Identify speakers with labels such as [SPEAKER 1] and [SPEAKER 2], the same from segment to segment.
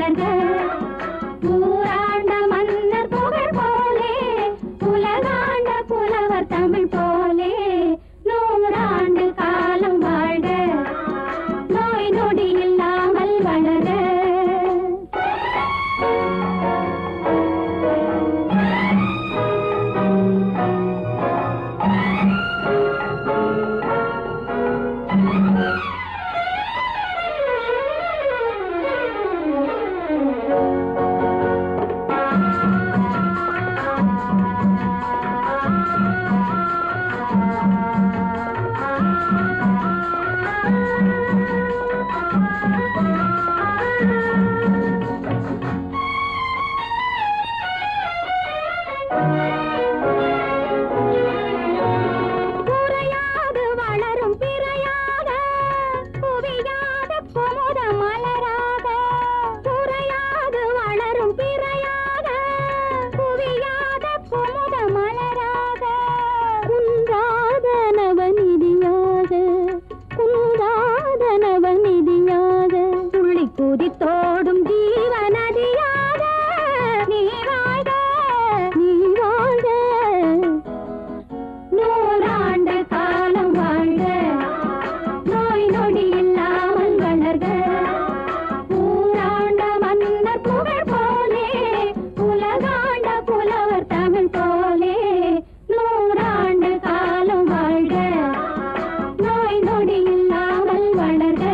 [SPEAKER 1] வளர்க. ஊராண்ட மன்னர் புகழ் போலே உலகாண்ட புலவர் தமிழ் போலே 100 ஆண்டு காலம் வாழ்க. நோய் நொடி இல்லாமல் வளர. தோடும் ஜீவநதியாக நீ வாழ்க, நீ வாழ்க. 100 ஆண்டு காலம் வாழ்க. நோய் நொடி இல்லாமல் வளர்க. ஊராண்ட மன்னர் புகழ் போலே உலகாண்ட புலவர் தமிழ் போலே 100 ஆண்டு காலம் வாழ்க. நோய் நொடி இல்லாமல் வளர்க.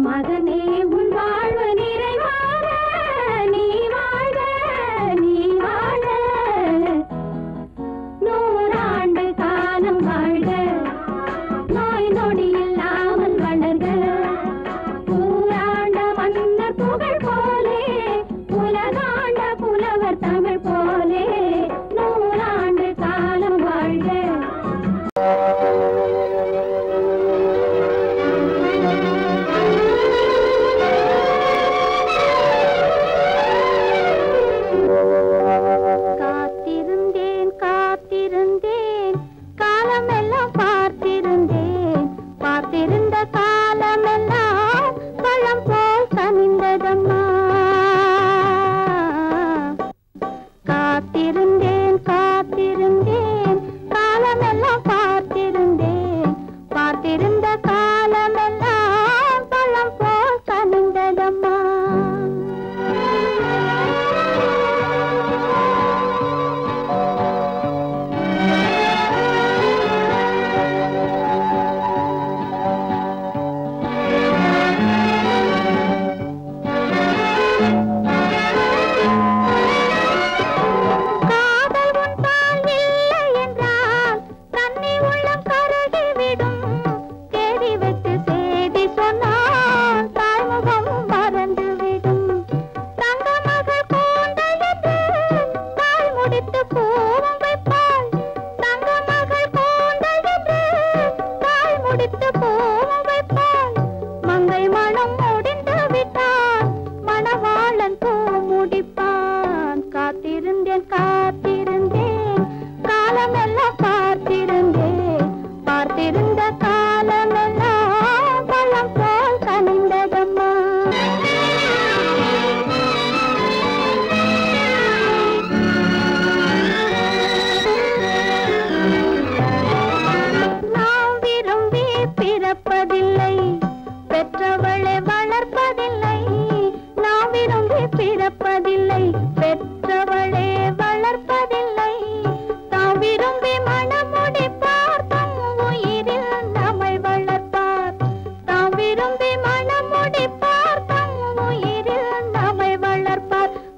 [SPEAKER 1] மகனே உன் வாழ்வு நிறைவாக நீ வாழ்க, நீ வாழ்க. 100 ஆண்டு காலம் வாழ்க. நோய் நொடி இல்லாமல் வளர்க. ஊராண்ட மன்னர் புகழ் போலே உலகாண்ட புலவர் தமிழ் போலே 100 ஆண்டு காலம் வாழ்க.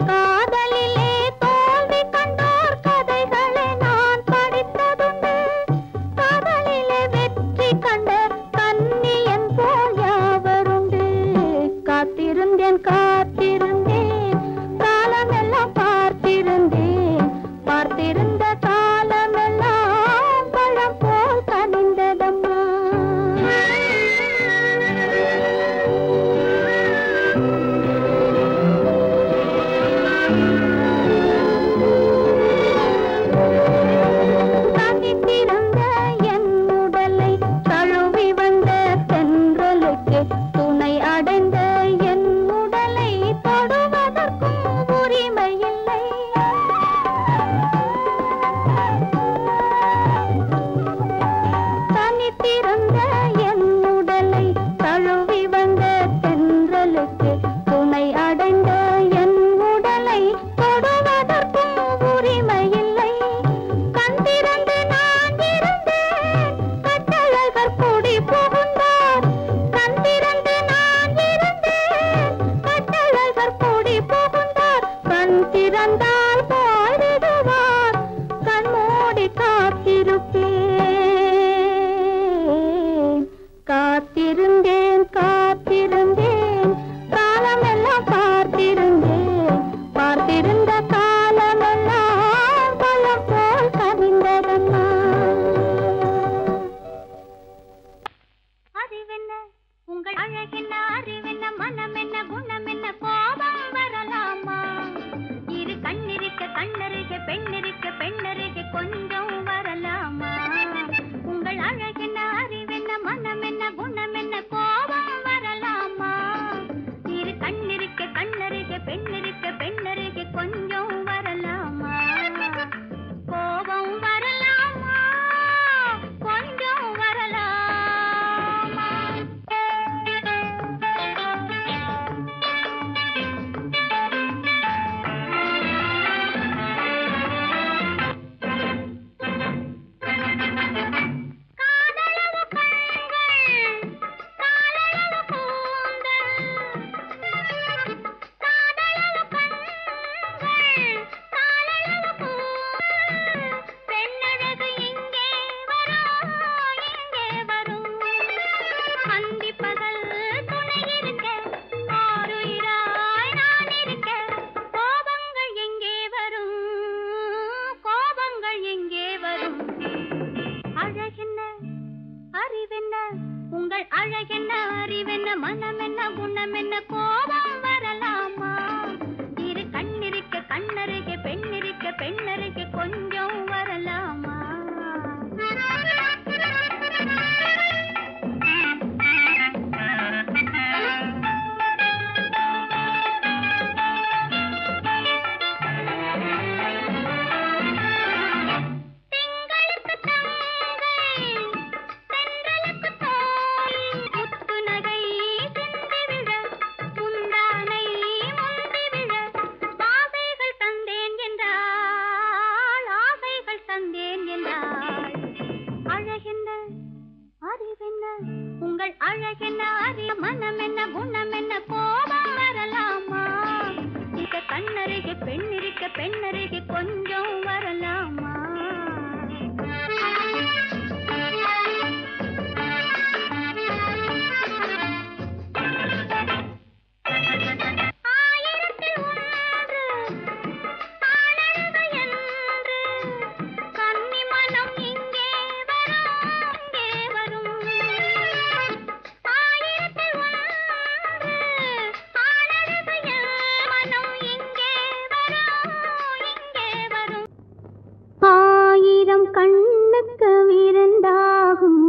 [SPEAKER 1] காதலிலே பெண்ணருகே கொஞ்சம் வரலாமா? கண்ணுக்கு விருந்தாகும்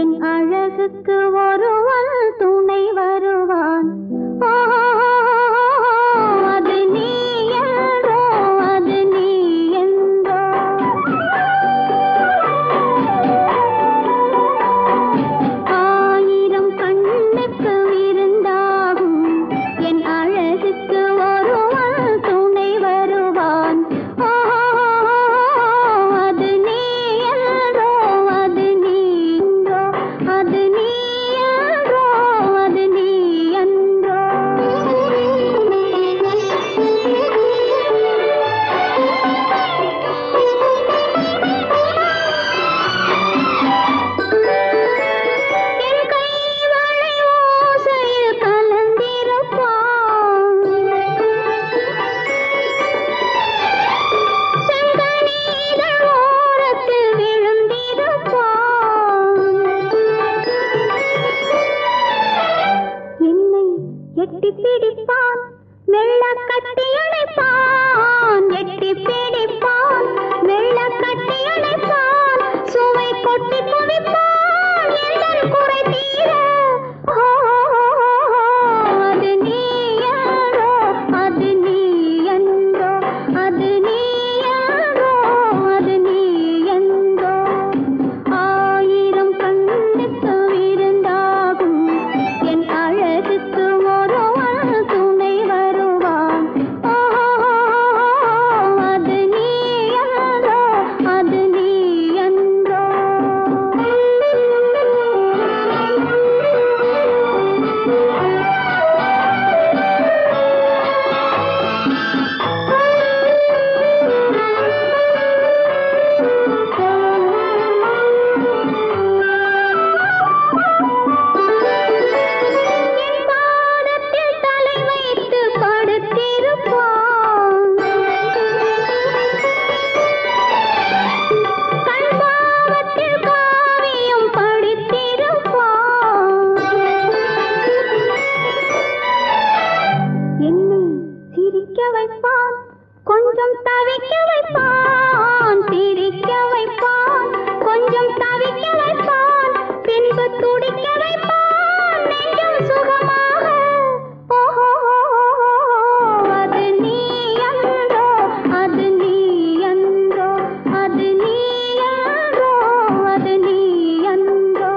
[SPEAKER 1] என் அழகுக்கு ஒருவன் துணை வருவான். அது நீ என்றோ, அது நீ என்றோ. ஆயிரம் கண்ணுக்கு விருந்தாகும் என் அழகுக்கு ஒருவன் துணை வருவான். எட்டி பிடிப்பான், மெல்ல கட்டி அணைப்பான். எட்டி பிடிப்பான், மெல்ல கட்டி அணைப்பான். சுவை கொட்டி குவிப்பான், எந்தன் குறை தீர. அது நீ என்றோ, அது நீ என்றோ, அது நீ என்றோ, அது நீ என்றோ. ஆயிரம் கண்ணுக்கு விருந்தாகும் என் அழகுக்கு துணை வருவான். அது நீ என்றோ, அது நீ என்றோ. கொஞ்சம் தவிக்க வைப்பான், சிரிக்க வைப்பான். கொஞ்சம் தவிக்க வைப்பான், பின்பு துடிக்க வைப்பான் நெஞ்சம் சுகமாக. அது நீ என்றோ, அது நீ என்றோ, அது நீ என்றோ, அது நீ என்றோ.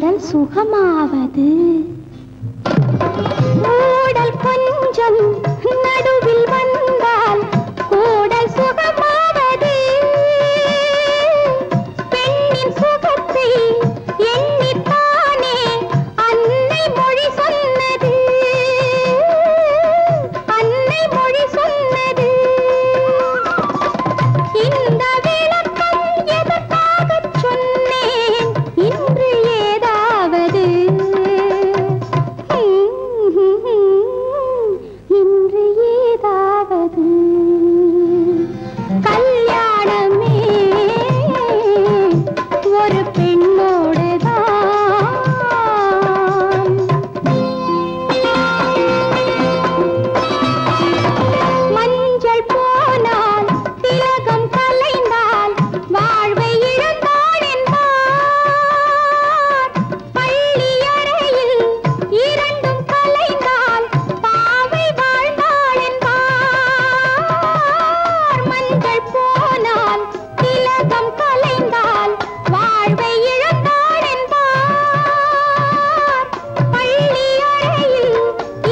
[SPEAKER 1] கூடல் சுகமாவது கூடல் கொஞ்சம் நடுவில் வந்தால் கூடல் சுகமாவது பெண்ணின் சுகத்தை எண்ணித்தானே அன்னை மொழி சொன்னது அன்னை மொழி சொன்னது இந்த விளக்கம் எதற்காகச் சொன்னேன் இன்று ஏதாவது இன்று ஏதாவது கல்யாணமே ஒரு பெண்ணோடுதான் மஞ்சள் போனால் திலகம் கலைந்தால் வாழ்வை இழந்தாள் என்பார் பள்ளி அறையில் இரண்டும் கலைந்தால் பாவை வாழ்ந்தாள் என்பார் மஞ்சள் போனால் திலகம் கலைந்தால் வாழ்வை இழந்தாள் என்பார் பள்ளி அறையில்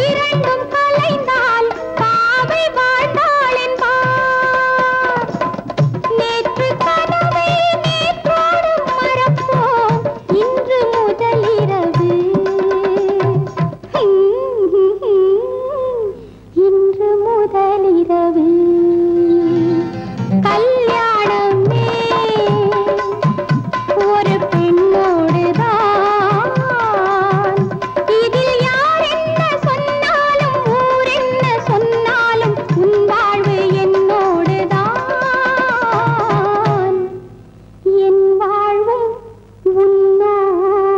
[SPEAKER 1] இரண்டும் கலைந்தால் பாவை வாழ்ந்தாள் என்பார் நேற்று கனவை நேற்றோடு மறப்போம் இன்று முதலிரவு இன்று முதலிரவு கல்யாணமே ஒரு பெண்ணோடுதான் இதில் யார் என்ன சொன்னாலும் ஊர் என்ன சொன்னாலும் உன் வாழ்வு என்னோடுதான் என் வாழ்வும் உன்னோடுதான்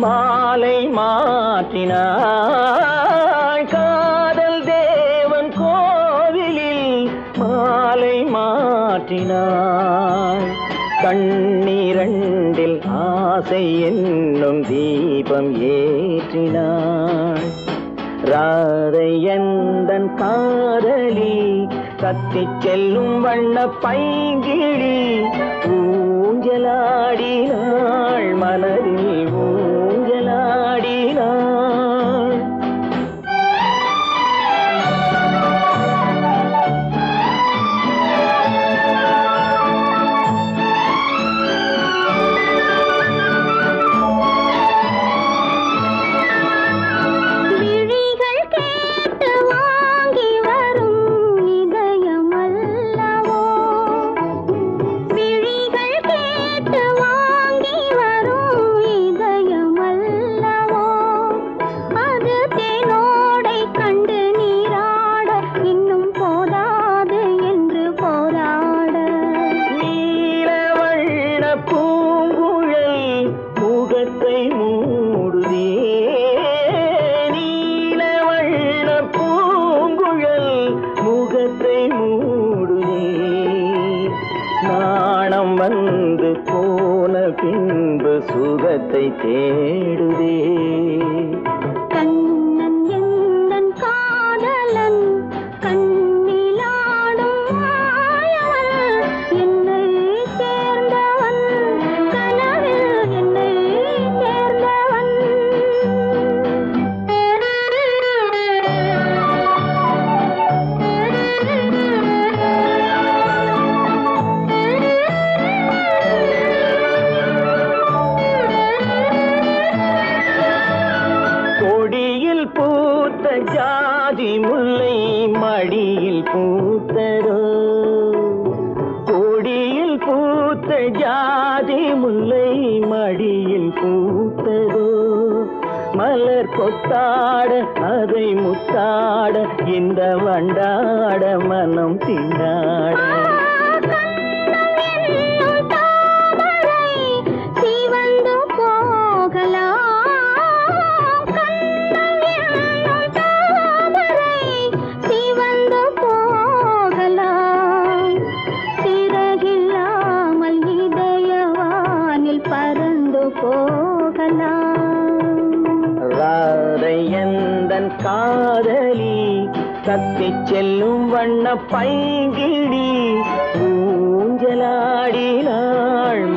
[SPEAKER 2] மாலை மாற்றினாள் காதல் தேவன் கோவிலில் மாலை மாற்றினாள் கண்ணீரண்டில் ஆசை என்னும் தீபம் ஏற்றினாள் ராதை எந்தன் காதலி கத்திச் செல்லும் வண்ண பைங்கிழி ஊஞ்சலாடினாள் மனதில் ஊஞ்சலாடினாள் சுகத்தை தேடுதே
[SPEAKER 1] கண்ணன் எந்தன் காதலன் கண்ணிலாடும் மாயவன் என்னை சேர்ந்தவன் கனவில் என்னை சேர்ந்தவன்
[SPEAKER 2] பூத்த ஜாதி முல்லை மடியில் பூத்ததோ கொடியில் பூத்த ஜாதி முல்லை மடியில் பூத்ததோ மலர் கொத்தாட அதை முத்தாட இந்த வண்டாட மனம் திண்டாட ராதை எந்தன் காதலி கத்திச் செல்லும் வண்ண பைங்கிழி ஊஞ்சலாடினாள்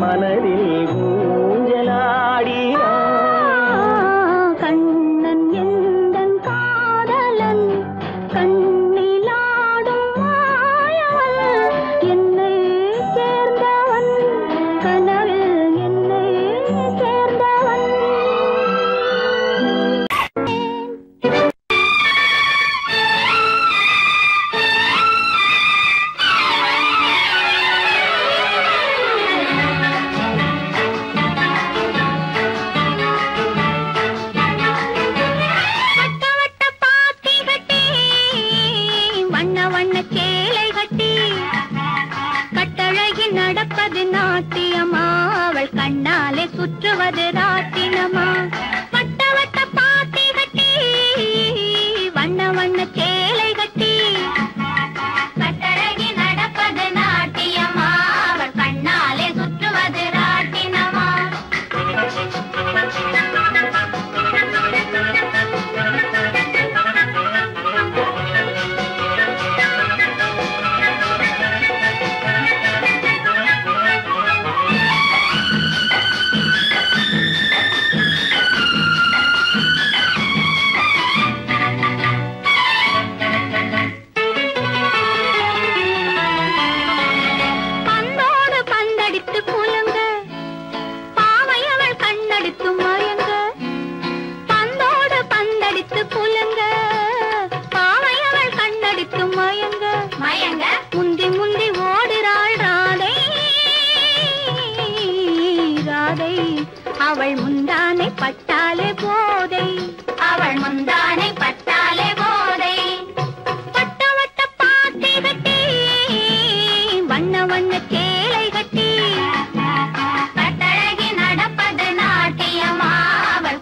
[SPEAKER 2] மனதில் ஊஞ்சலாடினாள்
[SPEAKER 1] கண்ணன் எந்தன் காதலன் கண்ணிலாடும் மாயவன் என்னை சேர்ந்தவன் கனவில் என்னை சேர்ந்தவன் நடப்பது நாட்டியமா அவள் கண்ணாலே சுற்றுவது ராட்டினமா வட்ட வட்ட பாத்தி கட்டி வண்ண வண்ண சேலை கட்டி கட்டழகி நடப்பது நாட்டியமா அவள் கண்ணாலே சுற்றுவது ராட்டினமா முந்தி முந்தி ஓடுறாள் ராதை ராதை அவள் முந்தானை பட்டாலே போதை அவள் முந்தானை பட்டாலே போதை வட்ட வட்ட பாத்தி கட்டி வண்ண வண்ண சேலை கட்டி கட்டழகி நடப்பது நாட்டியமா அவள்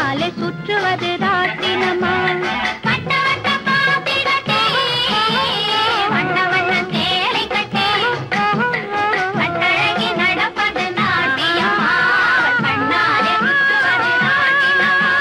[SPEAKER 1] பின்னாலே சுற்றுவது ராட்டினமா வட்ட வட்ட பாத்தி கட்டி வண்ண வண்ண சேலை கட்டி கட்டழகி நடப்பது நாட்டியமா கண்ணாலே சுற்றுவது ராட்டினமா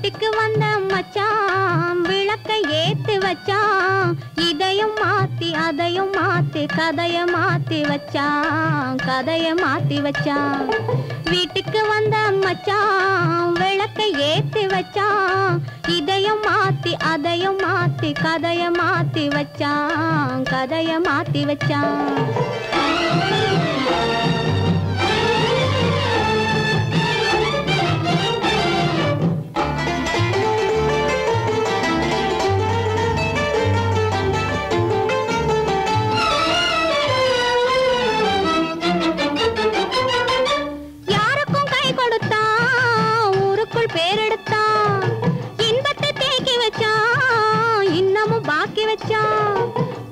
[SPEAKER 1] வீட்டுக்கு வந்த மச்சான் விளக்கை ஏத்தி வச்சான். இதையும் மாத்தி அதையும் மாத்தி கதைய மாத்தி வச்சான், கதைய மாத்தி வச்சான். வீட்டுக்கு வந்த மச்சான் விளக்கை ஏத்தி வச்சான். இதையும் மாத்தி அதையும் மாத்தி கதைய மாத்தி வச்சான், கதைய மாத்தி வச்சான்.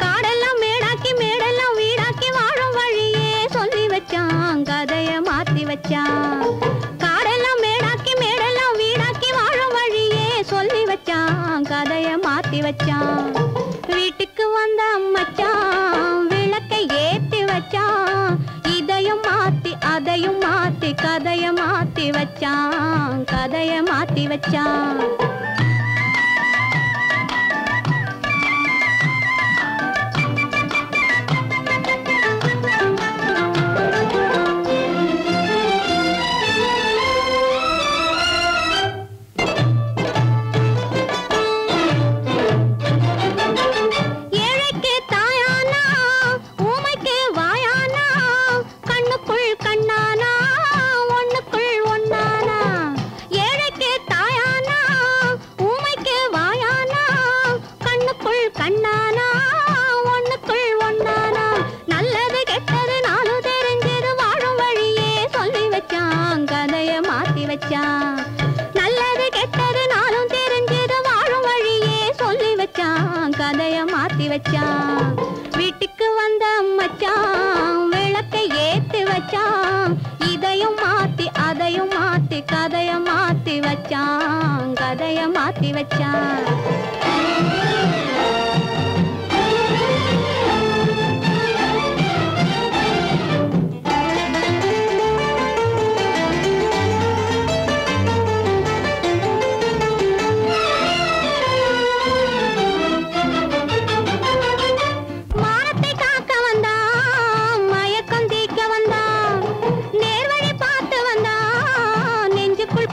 [SPEAKER 1] காடெல்லாம் மேடாக்கி மேடெல்லாம் வீடாக்கி வாழும் வழியே சொல்லி வச்சான், கதைய மாத்தி வச்சான். காடெல்லாம் மேடாக்கி மேடெல்லாம் வீடாக்கி வாழும் வழியே சொல்லி வச்சான், கதைய மாத்தி வச்சான். வீட்டுக்கு வந்த மச்சான் விளக்கை ஏத்தி வச்சான். இதையும் மாத்தி அதையும் மாத்தி கதைய மாத்தி வச்சான், கதைய மாத்தி வச்சான். நல்லது கெட்டது நாளும் தெரிஞ்சது வாழும் வழியே சொல்லி வச்சான், கதைய மாத்தி வச்சான். வீட்டுக்கு வந்த மச்சான் விளக்கை ஏத்தி வச்சான். இதையும் மாத்தி அதையும் மாத்தி கதைய மாத்தி வச்சான், கதைய மாத்தி வச்சான்.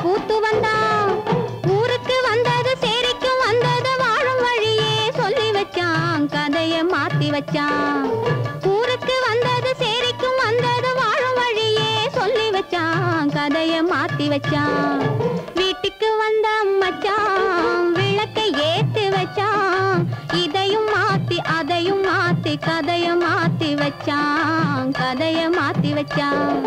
[SPEAKER 1] பூத்து வந்தா ஊருக்கு வந்தது சேரிக்கும் வந்தது வாழும் வழியே சொல்லி வச்சான், கதைய மாத்தி வச்சான். ஊருக்கு வந்தது சேரிக்கும் வந்தது வாழும் வழியே சொல்லி வச்சான், கதைய மாத்தி வச்சான். வீட்டுக்கு வந்த மச்சான் விளக்கை ஏத்தி வச்சான். இதையும் மாத்தி அதையும் மாத்தி கதைய மாத்தி வச்சான், கதைய மாத்தி வச்சான்.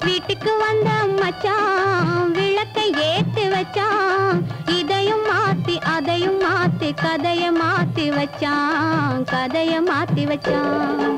[SPEAKER 1] வீட்டுக்கு வந்த மச்சான் விளக்கை ஏத்தி வச்சான். இதையும் மாத்தி அதையும் மாத்தி கதைய மாத்தி வச்சான், கதைய மாத்தி வச்சான்.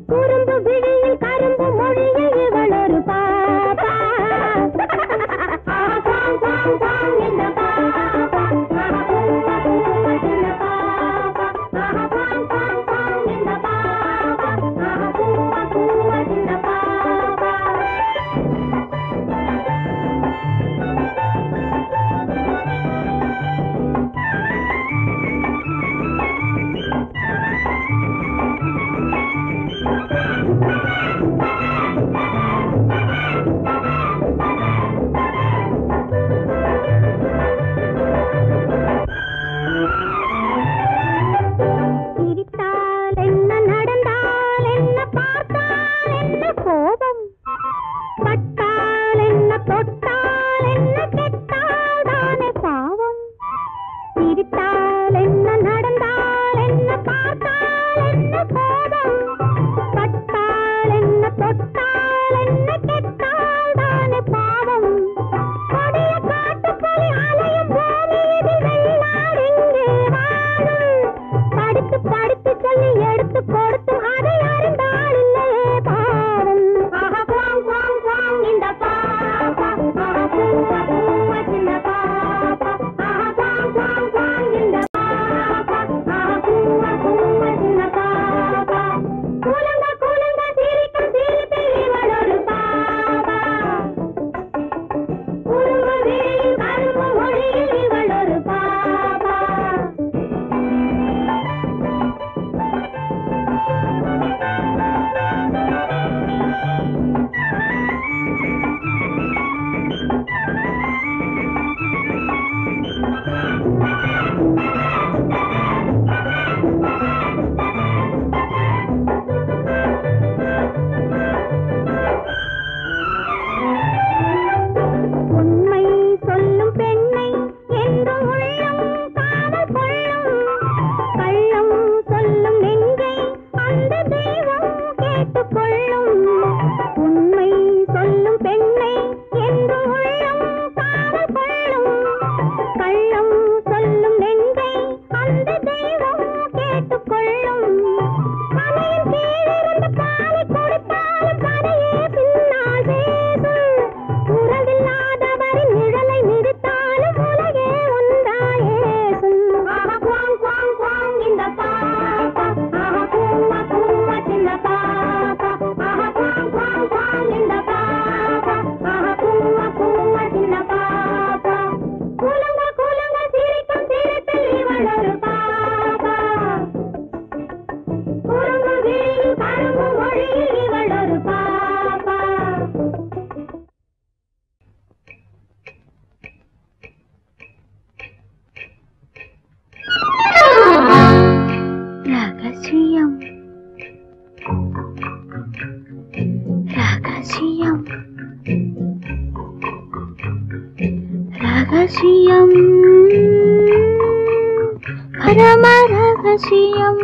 [SPEAKER 1] குறும்பு விழியில் கரும்பு மொழியில் இவள் ஒரு பாப்பா. ரகசியம் பரம ரகசியம்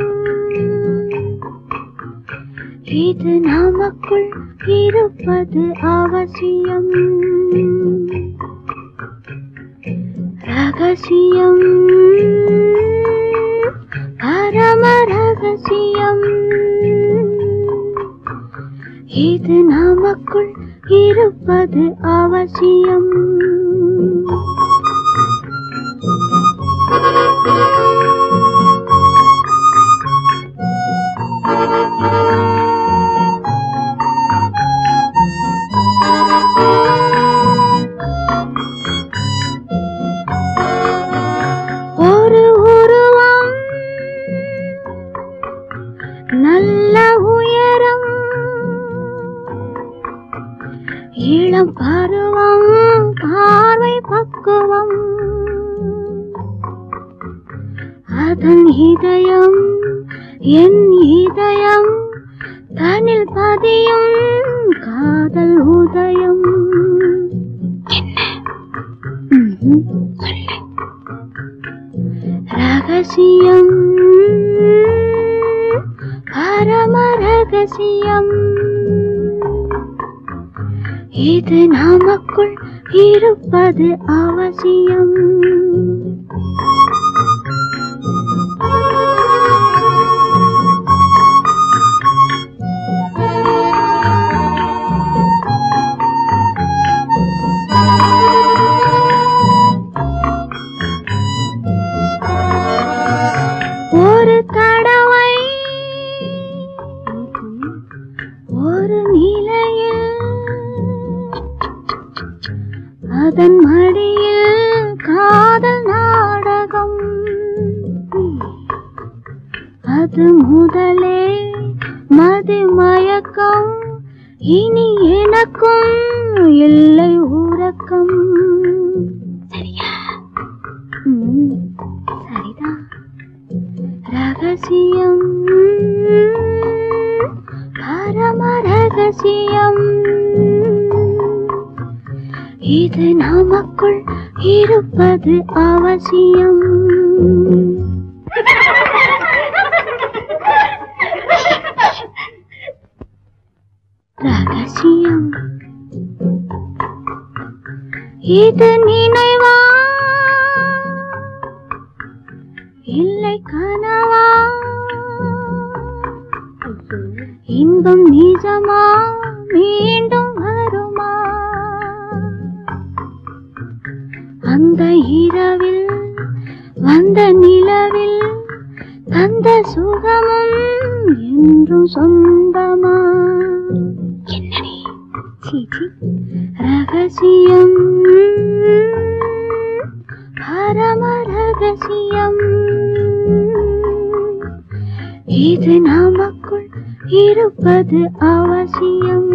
[SPEAKER 1] இது நமக்குள் இருப்பது அவசியம் ரகசியம் பரம ரகசியம் இது நமக்குள் இருப்பது அவசியம் ஒரு உருவம் நல்ல உயரம் இளம் பருவம் பார்வை பக்குவம் அதன் இதயம் என் இதயம் தனில் பதியும் காதல் உதயம் ரகசியம் பரம ரகசியம் இது நமக்குள் இருப்பது அவசியம் ஒரு தடவை ஒரு நிலையில் அதன் மடியில் காதல் நாடகம் அது முதலே மதிமயக்கம் இனி எனக்கும் இல்லை உறக்கம் சரியா சரிதான் ரகசியம் பரம ரகசியம் இது நமக்குள் இருப்பது அவசியம் ரகசியம் இது நினைவா இல்லை கனவா இன்பம் நிஜமா மீண்டும் வருமா அந்த இரவில் வந்த நிலவில் தந்த சுகமும் என்றும் சொந்தமா என்னடி சீச்சி ரகசியம் பரம ரகசியம் இது நமக்குள் இருப்பது அவசியம்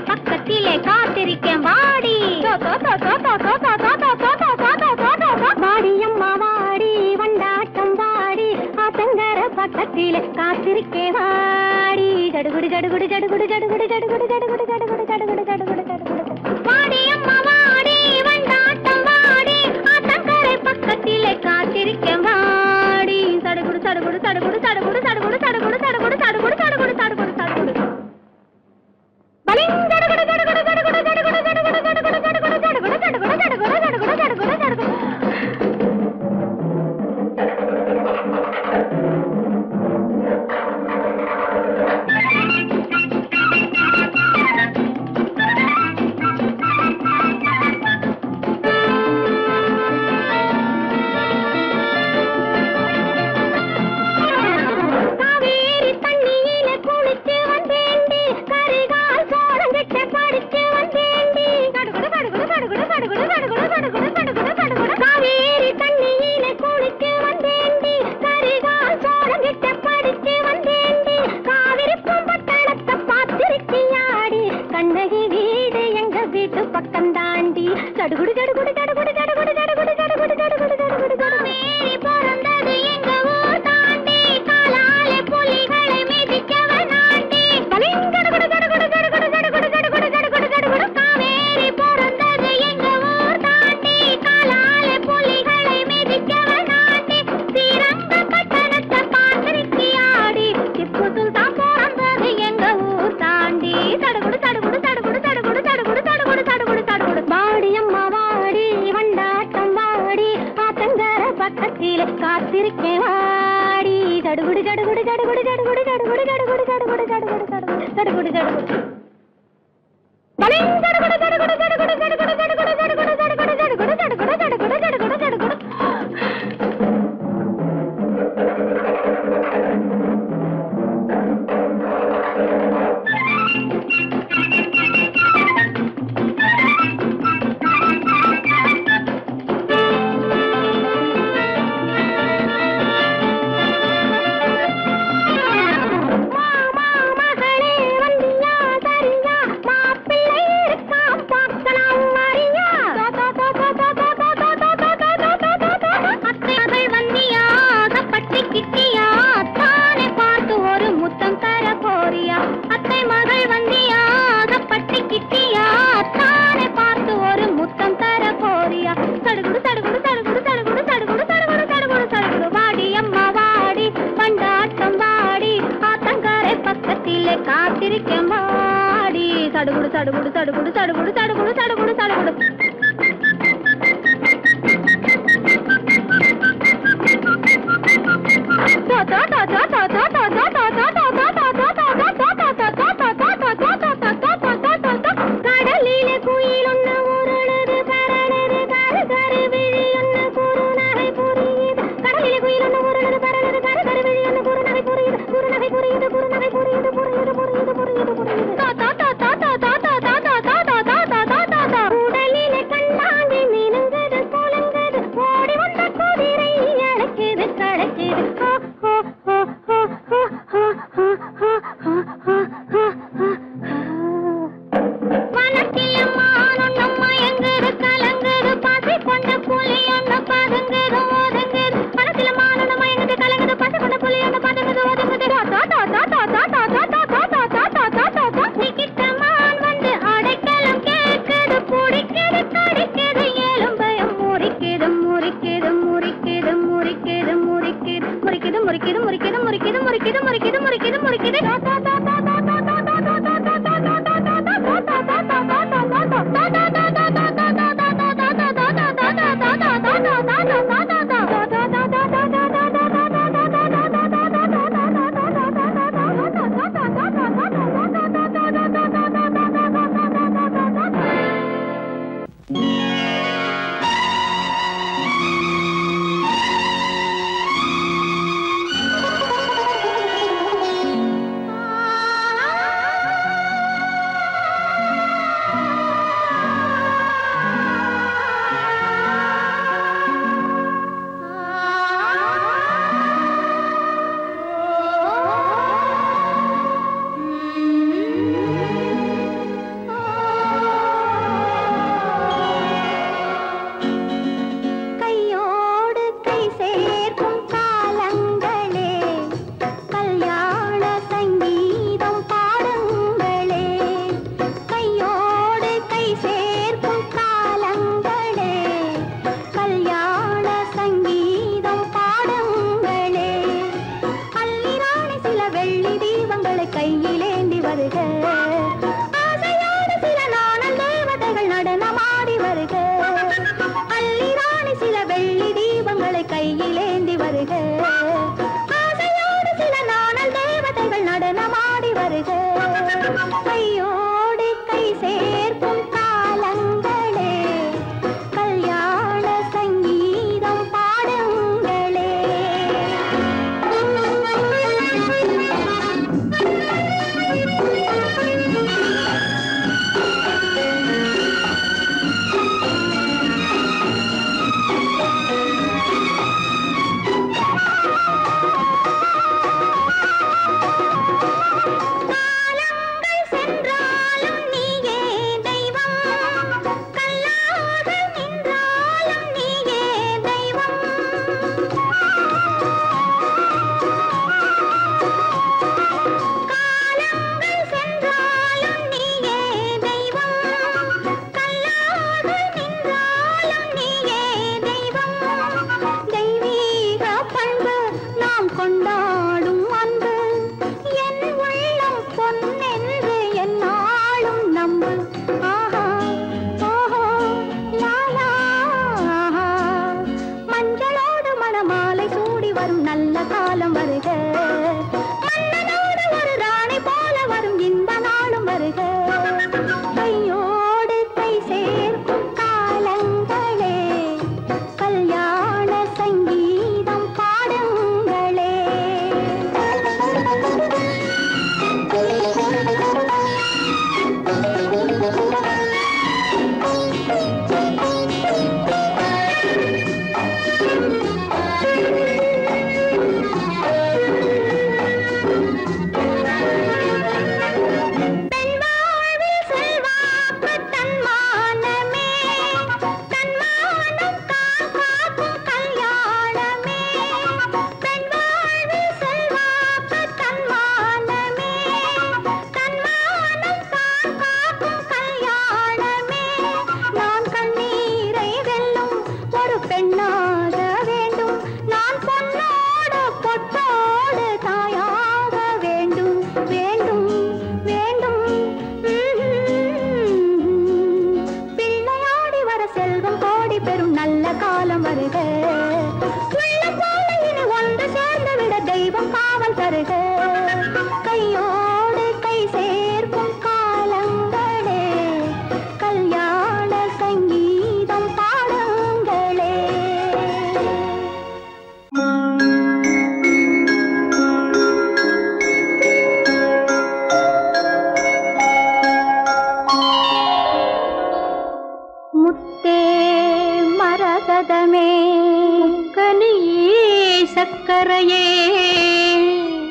[SPEAKER 1] பக்கத்திலே காத்திருக்கேன் வாடி வாடியம்மா வாடி வண்டாட்டம் வாடி ஆத்தங்கர பக்கத்திலே காத்திருக்கேன் வாடி ஜடுகுடு ஜடுகுடு ஜடுகுடு ஜடுகுடு ஜடுகுடு ஜடுகுடு ஜடுகுடு ஜடுகுடு ஜடுகுடு ஜடுகுடு வாடியம்மா வாடி வண்டாட்டம் வாடி ஆத்தங்கர பக்கத்திலே காத்திருக்கேன் வாடி சடுகுடு சடுகுடு சடுகுடு சடுகுடு சடுகுடு சடுகுடு சடுகுடு சடுகுடு சடுகுடு சடுகுடு சடுகுடு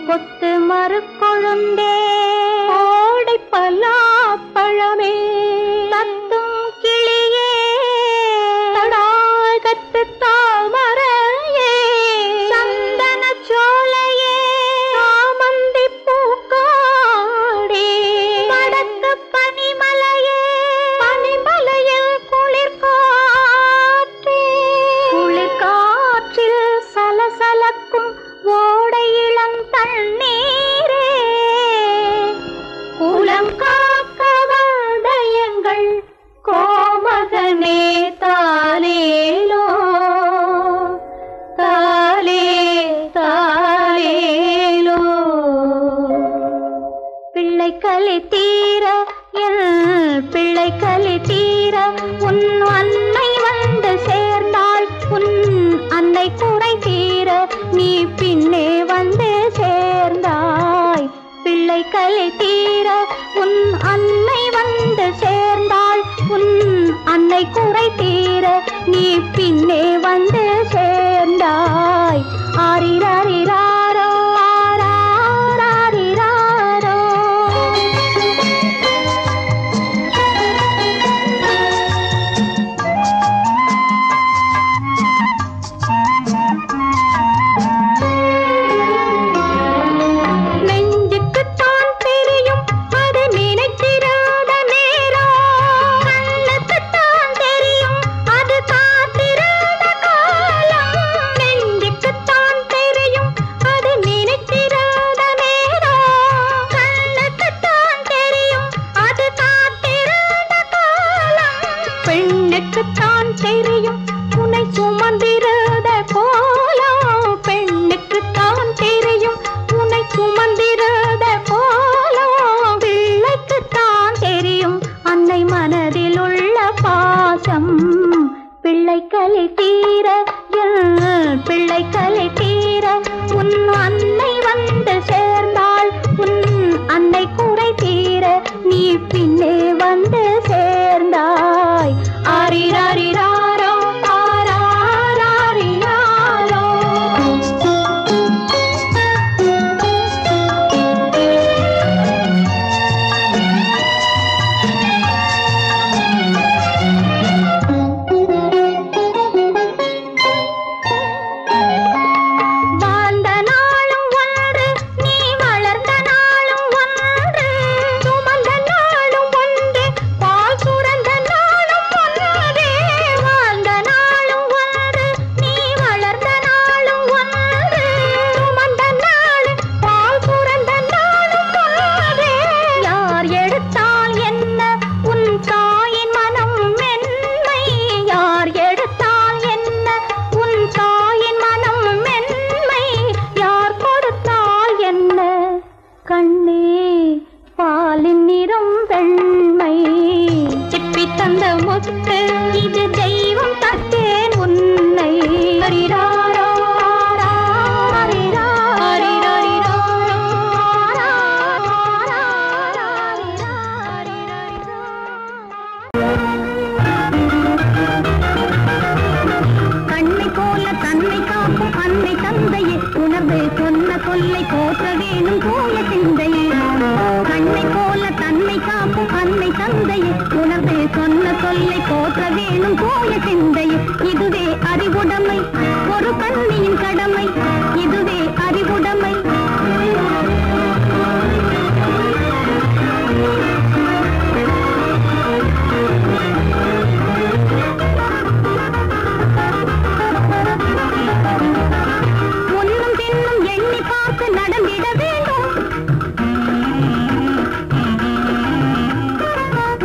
[SPEAKER 1] கொத்து மறுக்கொழுந்தே ஓடை பலாப்பழமே தத்தும் கிளியே தடாகத்து தாமரையே சந்தன சோலையே சாமந்தி பூக்காடே வடக்கு பனிமலையே பனிமலையில் குளிர்காற்றே குளிர்காற்றில் சலசலக்கும் ஓடை இளந்தண்ணீரே குலம் காக்க வந்தயங்கள் கோமகனே தாலேலோ தாலே தாலேலோ பிள்ளை கலி தீர என் பிள்ளை கலி தீர உன் அன்னை வந்து சேர்ந்தாள் உன் அன்னை குறை தீர நீ பின்னே வந்து சேர்ந்தாய் பிள்ளை கலி தீர உன் அன்னை வந்து சேர்ந்தாள் உன் அன்னை குறை தீர நீ பின்னே வந்து சேர்ந்தாய் ஆரிராரிராரோ ஆராரிராரோ நெஞ்சுக்குத்தான் தெரியும் அது நினைத்திராத நேரம் கண்ணுக்குத்தான் தெரியும் அது காத்திராத காலம் நெஞ்சுக்குத்தான் தெரியும் அது நினைத்திராத நேரம் கண்ணுக்குத்தான் தெரியும் அது காத்திராத காலம் பெண்ணுக்குத்தான் தெரியும் உன்னை சுமந்திராத கோலம் பெண்ணுக்குத்தான் தெரியும் உன்னை சுமந்திராத கோலம் பிள்ளைக்குத்தான் தெரியும் அன்னை மனதில் உள்ள பாசம் பிள்ளை கலி தீர என் பிள்ளை கலி தீர உன் அன்னை வந்து சேர்ந்தாள் உன் அன்னை குறை தீர நீ பின்னே வந்து சேர்ந்தாய் ஆரிராரிராரோ ஆராரிராரோ வாழ்ந்த நாளும் ஒன்று நீ வளர்ந்த நாளும் ஒன்று சுமந்த நாளும் ஒன்று பால் சுரந்த நாளும் ஒன்றே வாழ்ந்த நாளும் ஒன்று நீ வளர்ந்த நாளும் ஒன்று சுமந்த நாளும் பால் சுரந்த நாளும் ஒன்றே யார் எடுத்தால் என்ன உன் தாயின் மனம் மென்மை யார் எடுத்தால் என்ன உன் தாயின் மனம் மென்மை யார் கொடுத்தால் என்ன கண்ணே பாலின் நிறம் வெண்மை சிப்பி தந்த முத்து இது தெய்வம் தத்தேன் உன்னை ஹரிராரோ கண்ணை போல தன்னை காக்கும் அன்னை தந்தையே உணர்வு சொன்ன சொல்லை போற்ற வேணும் போல சிந்தையே கண்ணை போல தன்னை காக்கும் அன்னை தந்தையே உணர்வு சொன்ன சொல்லை போற்ற வேணும் போல சிந்தையே இதுவே அறிவுடைமை ஒரு கண்ணியின் கடமை இதுவே அறிவுடைமை ஒன்னும் பின்னும் எண்ணி பார்த்து நடந்திட வேண்டும்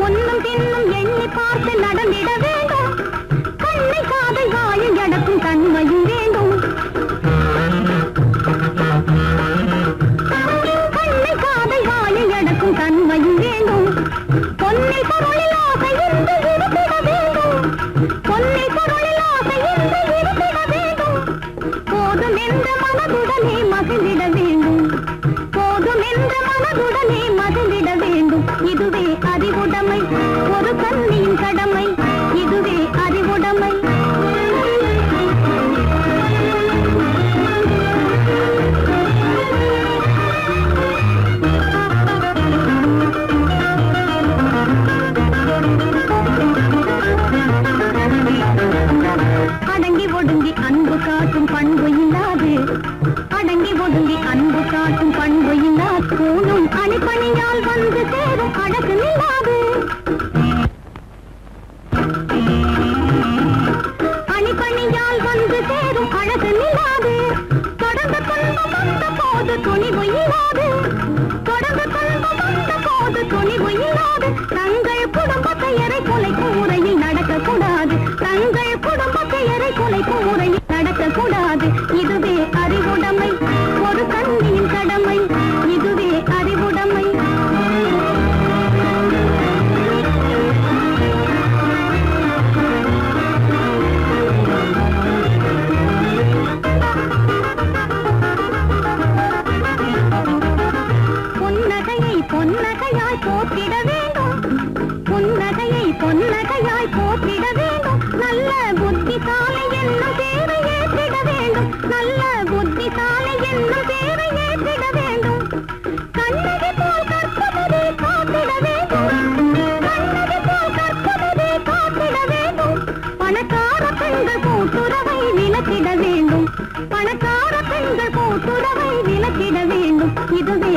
[SPEAKER 1] ஒன்னும் பின்னும் எண்ணி பார்த்து நடந்திட வேண்டும் கண்ணை காதை வாயில் அடக்கும் தன்மையும் வேண்டும் காட்டும் பண்பு இல்லா கூணும் அணிப்பணியால் வந்து சேரும் அழகு நில்லாது அணிப்பணியால் வந்து சேரும் அழகு நில்லாது தொடர்ந்து துன்பம் வந்த போது துணிவு இல்லாது தொடர்ந்து துன்பம் வந்த போது துணிவு இல்லாது தங்கள் குடும்பத்தை எரை கொலைக்கும் முறையில் நடக்கக்கூடாது தங்கள் குடும்பத்தை எரை கொலைக்கும் முறையில் நடக்கக்கூடாது இதுவே அறிவுடைமை ஒரு கண்ணியின் கடமை இதுவே அறிவுடைமை புன்னகையை பொன்னகையாய் போற்றிட வேண்டும் புன்னகையை பொன்னகையாய் போற்றிட வேண்டும் நல்ல புத்திசாலி என்னும் பேரை ஏற்றிட வேண்டும் நல்ல புத்திசாலி என்னும் பேரை ஏற்றிட வேண்டும் கண்ணகி போல் கற்பவரே காத்திட வேண்டும் கண்ணகி போல் கற்பவரே காத்திட வேண்டும் பணக்கார பெண்கள் கூட்டுறவை விலக்கிட வேண்டும் பணக்கார பெண்கள் கூட்டுறவை விலக்கிட வேண்டும் இதுவே